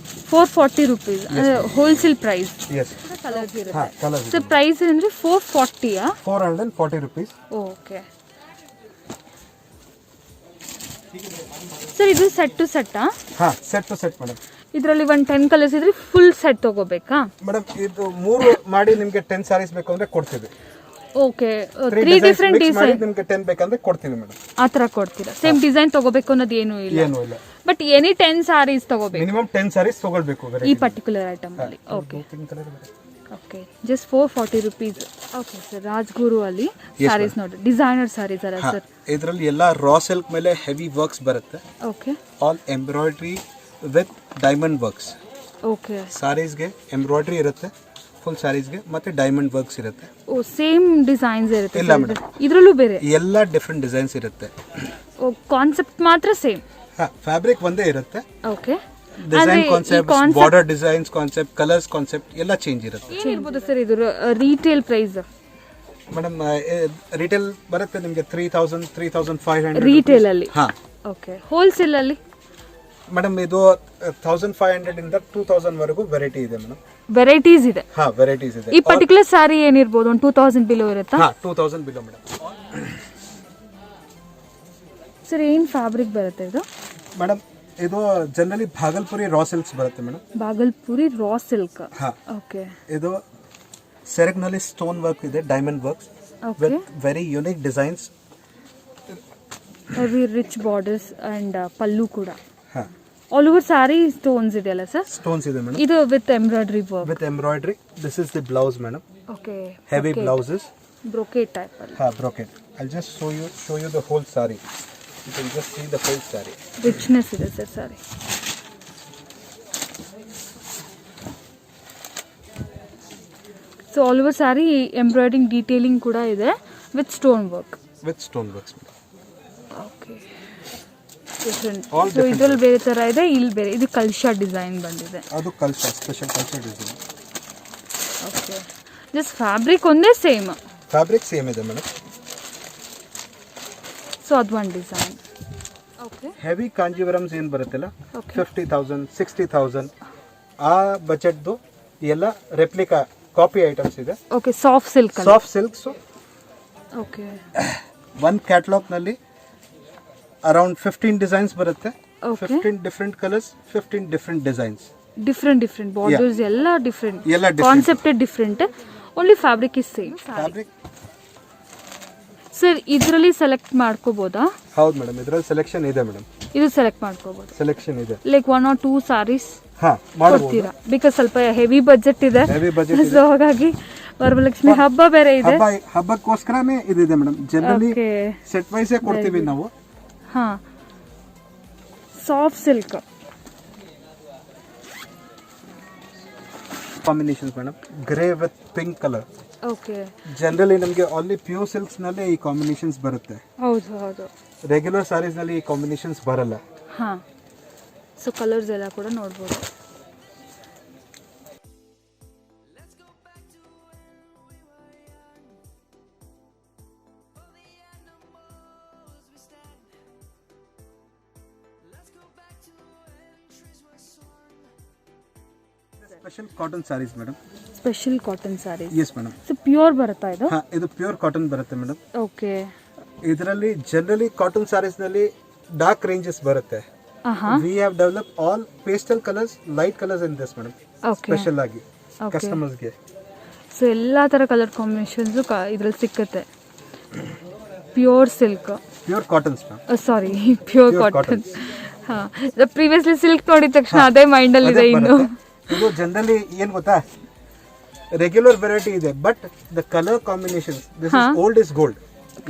440 rupees wholesale price yes colours ಹಾ ಇರುತ್ತೆ ಕಲರ್ ಸೊ ಪ್ರೈಸ್ ಅಂದ್ರೆ 440 440 rupees ಓಕೆ ಸರ್ ಇದು set to set set to set madam ಇದರಲ್ಲಿ ಒಂದು 10 colours ಇದ್ರೆ full set ತಗೋಬೇಕಾ madam ಇದು 3 ಮಾಡಿ ನಿಮಗೆ 10 ಸಾರೀಸ್ ಬೇಕು ಅಂದ್ರೆ ಕೊಡ್ತೀವಿ ಓಕೆ 3 ಡಿಫರೆಂಟ್ ಡಿಸೈನ್ ನಿಮಗೆ 10 ಬೇಕಂದ್ರೆ ಕೊಡ್ತೀವಿ ಮೇಡಮ್ ಆ ತರ ಕೊಡ್ತೀರಾ ಸೇಮ್ ಡಿಸೈನ್ ತಗೋಬೇಕು ಅನ್ನೋದು ಏನೂ ಇಲ್ಲ ಏನೂ ಇಲ್ಲ ಬಟ್ ಎನಿ 10 ಸಾರೀಸ್ ತಗೋಬೇಕು ಮಿನಿಮಮ್ 10 ಸಾರೀಸ್ ತಗೊಳ್ಬೇಕು ಈ ಪರ್ಟಿಕ್ಯುಲರ್ ಐಟಮ್ ಅಲ್ಲಿ okay okay just 440 rupees okay sir Rajguru ಅಲ್ಲಿ ಸಾರೀಸ್ ನೋಡಿ ಡಿಸೈನರ್ ಸಾರೀಸ್ ಅಲ್ಲ ಸರ್ ಇದರಲ್ಲಿ ಎಲ್ಲ ರಾ ಸಿಲ್ಕ್ ಮೇಲೆ ಹೆವಿ ವರ್ಕ್ಸ್ ಬರುತ್ತೆ okay all embroidery with diamond works okay ಸಾರೀಸ್ಗೆ ಎಂಬ್ರಾಯ್ಡ್ರಿ ಇರುತ್ತೆ ಫುಲ್ ಸಾರೀಸ್ಗೆ ಮತ್ತೆ ಡೈಮಂಡ್ ವರ್ಕ್ಸ್ ಇರುತ್ತೆ ಓ ಸೇಮ್ ಡಿಸೈನ್ಸ್ ಇರುತ್ತೆ ಇಲ್ಲ ಮೇಡಮ್ ಇದರಲ್ಲೂ ಬೇರೆ ಎಲ್ಲ ಡಿಫ್ರೆಂಟ್ ಡಿಸೈನ್ಸ್ ಇರುತ್ತೆ ಓ ಕಾನ್ಸೆಪ್ಟ್ ಮಾತ್ರ ಸೇಮ್ ಫ್ಯಾಬ್ರಿಕ್ ಒಂದೇ ಇರುತ್ತೆ okay design concept border designs concept colours concept ಎಲ್ಲ ಚೇಂಜ್ ಇರುತ್ತೆ ಏನಿರ್ಬೋದು ಸರ್ ಇದು ರೀಟೇಲ್ ಪ್ರೈಸ್ ಮೇಡಮ್ ರಿಟೇಲ್ ಬರುತ್ತೆ ನಿಮಗೆ 3000 3500 ರೀಟೇಲ್ ಅಲ್ಲಿ ಹಾ ಓಕೆ ಹೋಲ್ಸೇಲ್ ಅಲ್ಲಿ ಮೇಡಮ್ ಇದು 1500 ಇಂದ 2000 ವರೆಗೂ ವೆರೈಟಿ ಇದೆ ಮೇಡಮ್ ವೆರೈಟೀಸ್ ಇದೆ ವೆರೈಟೀಸ್ ಇದೆ ಈ ಪರ್ಟಿಕ್ಯುಲರ್ ಸಾರಿ ಏನಿರ್ಬೋದು ಒಂದು 2000 ಬಿಲೋ ಇರುತ್ತಾ 2000 ಬಿಲೋ ಮೇಡಮ್ ಸರ್ ಏನು ಫ್ಯಾಬ್ರಿಕ್ ಬರುತ್ತೆ ಇದು ಮೇಡಮ್ ಇದು ಜನರಲಿ ಭಾಗಲ್ಪುರಿ ರಾ ಸಿಲ್ಕ್ಸ್ ಬರುತ್ತೆ ಮೇಡಮ್. Bhagalpuri raw silk. ಹಾ, ಓಕೆ. ಇದು ಸೆರಗ್ ನಲ್ಲಿ ಸ್ಟೋನ್ ವರ್ಕ್ ಇದೆ, diamond work with very unique designs. Heavy rich borders and pallu ಕೂಡ. ಹಾ, ಆಲ್ ಓವರ್ ಸಾರಿ ಸ್ಟೋನ್ಸ್ ಇದೆಯಲ್ಲ ಸರ್? ಸ್ಟೋನ್ಸ್ ಇದೆ ಮೇಡಮ್. ಇದು with embroidery work. With embroidery. This is the blouse madam. Okay. Heavy blouses. Brocade type ಅಲ್ಲಿ. ಹಾ, brocade. I'll just show you the whole saree. You can just see the whole saree. Richness ಇದೆ sir sari. So all over sari embroidering detailing ಕೂಡ ಇದೆ with stone work. With stone works. Okay. Different. All so ಇದ್ರಲ್ಲಿ ಬೇರೆ ಥರ ಇದೆ, ಇಲ್ಲಿ ಬೇರೆ. ಇದು ಕಲ್ಶಾ ಡಿಸೈನ್ ಬಂದಿದೆ. ಅದು culture, special culture design. Okay. Just fabric ಒಂದೇ ಸೇಮ್. ಫ್ಯಾಬ್ರಿಕ್ ಸೇಮ್ ಇದೆ ಮೇಡಮ್. ಸೊ ಅದು ಒಂದು ಡಿಸೈನ್. ಓಕೆ. ಹೆವಿ ಕಾಂಜೀವರಮ್ಸ್ ಏನು ಬರುತ್ತಲ್ಲ, Okay. 50,000 60,000 ಆ ಬಜೆಟ್ದು ಎಲ್ಲ ರೆಪ್ಲಿಕಾ ಕಾಪಿ ಐಟಮ್ಸ್ ಇದೆ. Okay. Soft silk. Soft silks. Okay. ಒಂದು ಕ್ಯಾಟಲಾಗ್ ನಲ್ಲಿ ಅರೌಂಡ್ 15 ಡಿಸೈನ್ಸ್ ಬರುತ್ತೆ. Okay. 15 different colours, 15 different designs. Different borders ಎಲ್ಲ ಡಿಫ್ರೆಂಟ್. ಎಲ್ಲ different. Concept different. Only fabric is same. Fabric. Sir ಇದರಲ್ಲಿ ಸೆಲೆಕ್ಟ್ ಮಾಡ್ಕೋಬೋದಾ? ಹೌದು ಮೇಡಮ್, ಇದರಲ್ಲಿ selection ಇದೆ ಮೇಡಮ್. ಇದು ಸೆಲೆಕ್ಟ್ ಮಾಡ್ಕೋಬೋದು. ಸೆಲೆಕ್ಷನ್ ಇದೆ. ಲೈಕ್ 1 or 2 ಸಾರೀಸ್ ಹಾ, ಮಾಡಬಹುದು. ಕೊಡ್ತೀರಾ? ಬಿಕಾಸ್ ಸ್ವಲ್ಪ ಹೆವಿ ಬಜೆಟ್ ಇದೆ. ಹೆವಿ ಬಜೆಟ್ ಇದೆ. ಸೊ ಹಾಗಾಗಿ ವರಮಹಾಲಕ್ಷ್ಮಿ ಹಬ್ಬ ಬೇರೆ ಇದೆ. ಹಬ್ಬಕ್ಕೋಸ್ಕರನೇ ಇದಿದೆ ಮೇಡಮ್. Generally okay. ಸೆಟ್ ವೈಸೇ ಕೊಡ್ತೀವಿ ನಾವು. ಹಾ, soft silk combinations madam. Grey with pink colour. Okay. Generally ನಮಗೆ ಆನ್ಲಿ ಪ್ಯೂರ್ ಸಿಲ್ಕ್ಸ್ ನಲ್ಲಿ ಈ ಕಾಂಬಿನೇಷನ್ಸ್ ಬರುತ್ತೆ. ಹೌದು. ರೆಗ್ಯುಲರ್ ಸಾರೀಸ್ ನಲ್ಲಿ ಈ ಕಾಂಬಿನೇಷನ್ಸ್ ಬರಲ್ಲ. ಹಾ. ಸೊ ಕಲರ್ಸ್ ಎಲ್ಲ ಕೂಡ ನೋಡ್ಬೋದು. Special cotton saris madam. Special cotton saris. Yes madam. So pure ಬರುತ್ತಾ ಇದು? ಹಾ, ಇದು ಪ್ಯೂರ್ ಕಾಟನ್ ಬರುತ್ತೆ ಮೇಡಮ್. ಓಕೆ. ಇದರಲ್ಲಿ ಜನರಲಿ ಕಾಟನ್ ಸಾರೀಸ್ ನಲ್ಲಿ ಡಾರ್ಕ್ ರೇಂಜಸ್ ಬರುತ್ತೆ. We have develop all pastel colours, light colours in this madam. Okay. Special ಆಗಿ ಕಸ್ಟಮರ್ಸ್ಗೆ. ಸೊ ಎಲ್ಲ ಥರ ಕಲರ್ ಕಾಂಬಿನೇಷನ್ಸ್ ಇದ್ರಲ್ಲಿ ಸಿಕ್ಕುತ್ತೆ. Pure silk. Pure cottons ma'am. Sorry, pure cotton. ಹಾ, ಪ್ರೀವಿಯಸ್ಲಿ ಸಿಲ್ಕ್ ನೋಡಿದ ತಕ್ಷಣ ಅದೇ ಮೈಂಡಲ್ಲಿ ಇದೆ ಇನ್ನು. ಇದು ಜನರಲಿ ಏನ್ ಗೊತ್ತಾ, ರೆಗ್ಯುಲರ್ ವೆರೈಟಿ ಇದೆ, but the colour combination, this is old is gold.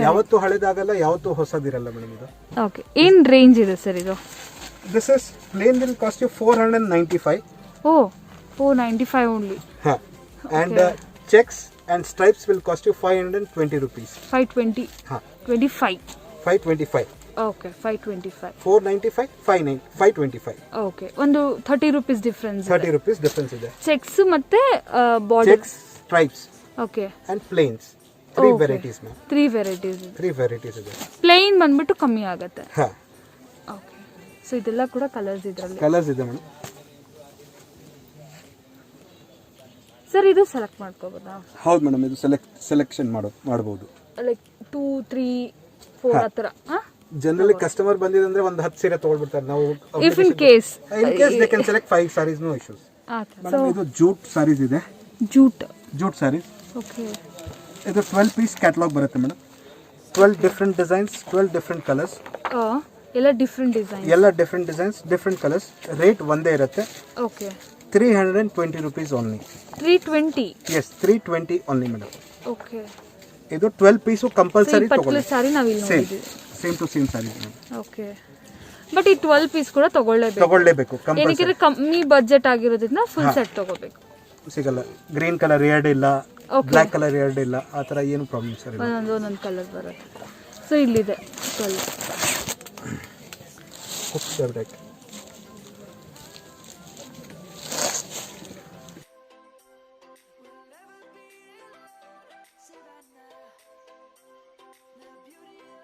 ಯಾವತ್ತೂ ಹಳೆದಾಗಲ್ಲ, ಯಾವತ್ತೂ ಹೊಸದಿರಲ್ಲ ಮೇಡಮ್ ಇದು. ಓಕೆ. ಏನ್ ರೇಂಜ್ ಇದೆ ಸರ್ ಇದು? This is plain will cost you 495. Oh, 495 only. ಹಾ, and checks and stripes will cost you 520 rupees. 520. ಹಾ, 25. 525. ಓಕೆ. 525. 495, 525. ಓಕೆ. ಒಂದು 30 rupees ಡಿಫ್ರೆನ್ಸ್. 30 rupees ಡಿಫರೆನ್ಸ್ ಇದೆ. ಚೆಕ್ಸ್ ಮತ್ತೆ border. Checks, stripes okay. And plains. 3 varieties ma'am. 3 varieties. 3 varieties ಇದೆ. Plain ಬಂದ್ಬಿಟ್ಟು ಕಮ್ಮಿ ಆಗುತ್ತೆ. ಹಾ. ಓಕೆ. ಸೊ ಇದೆಲ್ಲ ಕೂಡ ಕಲರ್ಸ್ ಇದರಲ್ಲಿ. ಕಲರ್ಸ್ ಇದೆ ಮೇಡಮ್. ಸರ್ ಇದು ಸೆಲೆಕ್ಟ್ ಮಾಡ್ಕೋಬೋದಾ? ಹೌದು ಮೇಡಮ್, ಇದು ಸೆಲೆಕ್ಷನ್ ಮಾಡಬಹುದು. ಲೈಕ್ 2, 3, 4 ಆ ಥರ. ಜನರಲಿ ಕಸ್ಟಮರ್ ಬಂದಿದ್ರೆ ಒಂದು 10 ಸೀರೆ ತಗೊಳ್ಬಿಡ್ತಾರೆ. ನಾವು if in case they can select 5 sarees, no issues. Madam, ಇದು ಜೂಟ್ ಸಾರೀಸ್ ಇದೆ. ಜೂಟ್ ಸಾರೀಸ್. ಓಕೆ. ಇದು 12 ಪೀಸ್ ಕ್ಯಾಟಲಾಗ್ ಬರುತ್ತೆ madam. 12 different designs, 12 different colours. ಎಲ್ಲ ಡಿಫರೆಂಟ್ ಡಿಸೈನ್. ಎಲ್ಲ different designs, different colours. Rate ಒಂದೇ ಇರುತ್ತೆ. Okay. 320 rupees only. 320. Yes, 320 only madam. Okay. ಇದು 12 piece compulsory particular ತಗೊಳ್ಳಿ. ಸಾರಿ ನಾವು ಇಲ್ಲಿ ನೋಡಿದ್ವಿ. Same to same sarees madam. Okay. But ಈ 12 ಪೀಸ್ ಕೂಡ ತಗೊಳ್ಳೇಬೇಕು ಕಂಪಲ್ಸರಿ. ಏನಕ್ಕೆ ಕಮ್ಮಿ ಬಜೆಟ್ ಆಗಿರೋದ್ರಿಂದ ಫುಲ್ ಸೆಟ್ ತಗೋಬೇಕು. ಸಿಗಲ್ಲ. ಗ್ರೀನ್ ಕಲರ್ ಎರಡ್ ಇಲ್ಲ, ಬ್ಲಾಕ್ ಕಲರ್ ಎರಡ್ ಇಲ್ಲ, ಆ ತರ ಏನು ಪ್ರಾಬ್ಲಮ್ ಸರ್. ಒಂದೊಂದು ಕಲರ್ ಬರುತ್ತೆ. ಸೊ ಇಲ್ಲಿದೆ ಕಲರ್.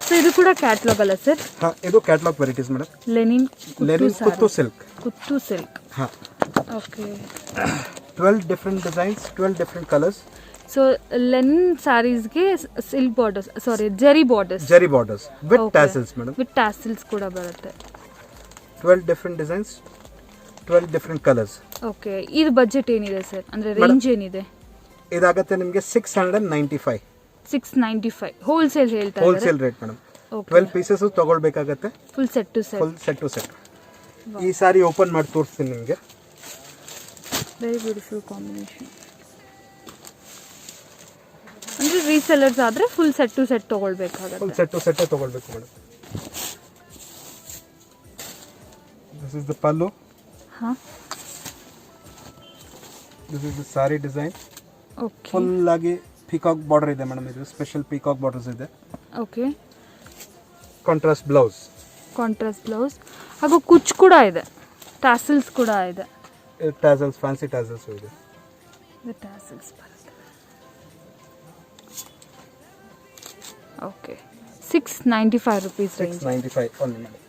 ಸೊ ಇದು ಕೂಡ ಕ್ಯಾಟಲಾಗ್ ಅಲ್ಲ ಸರ್? ಹಾ, ಇದು ಕ್ಯಾಟಲಾಗ್ ವೆರೈಟೀಸ್ ಮೇಡಮ್. ಲೆನಿನ್ ಕುತ್ತು ಸಿಲ್ಕ್. ಕುತ್ತು ಸಿಲ್ಕ್. ಹಾ. Okay. 12 different designs, 12 different colours. So linen ಸ್ಯಾರೀಸ್ಗೆ silk borders, sorry zari borders. Zari borders with tassels madam. With tassels ಕೂಡ ಬರುತ್ತೆ. 12 different designs, 12 different colors. Okay ಇದು ಬಜೆಟ್ ಏನಿದೆ ಸರ್ ಅಂದರೆ ರೇಂಜ್ ಏನಿದೆ? ಇದಾಗುತ್ತೆ ನಿಮಗೆ 695 695 ಹೋಲ್ಸೇಲ್ ಹೇಳ್ತಾ ಇದ್ದಾರೆ. Wholesale rate madam. 12 ಪೀಸಸ್ ತಗೊಳ್ಬೇಕಾಗತ್ತೆ. Full set to set. Full set to set. ಈ ಸಾರಿ ಓಪನ್ ಮಾಡಿ ತೋರಿಸ್ತೀನಿ ನಿಮಗೆ. Very beautiful combination. ಅಂದರೆ ರೀಸೆಲ್ಲರ್ಸ್ ಆದರೆ ಫುಲ್ ಸೆಟ್ ಟು ಸೆಟ್ ತೊಗೊಳ್ಬೇಕಾಗತ್ತೆ. ಫುಲ್ ಸೆಟ್ ಟು ಸೆಟ್ ತಗೊಳ್ಬೇಕು madam. This is the pallu. ಹಾಂ, this is the sari design. Okay. Full ಆಗಿ ಪೀಕಾಕ್ ಬಾರ್ಡರ್ ಇದೆ ಮೇಡಮ್. ಇದು ಸ್ಪೆಷಲ್ ಪೀಕಾಕ್ ಬಾರ್ಡರ್ಸ್ ಇದೆ. Okay. Contrast blouse. Contrast blouse ಹಾಗೂ ಕುಚ್ ಕೂಡ ಇದೆ, ಟ್ಯಾಸಲ್ಸ್ ಕೂಡ ಇದೆ. ಟ್ಯಾಸಲ್ಸ್, ಫ್ಯಾನ್ಸಿ ಟ್ಯಾಸಲ್ಸ್ ಇದೆ. ಟ್ಯಾಸಲ್ಸ್ ಬರುತ್ತೆ. Okay, 695 rupees range. 695 only madam.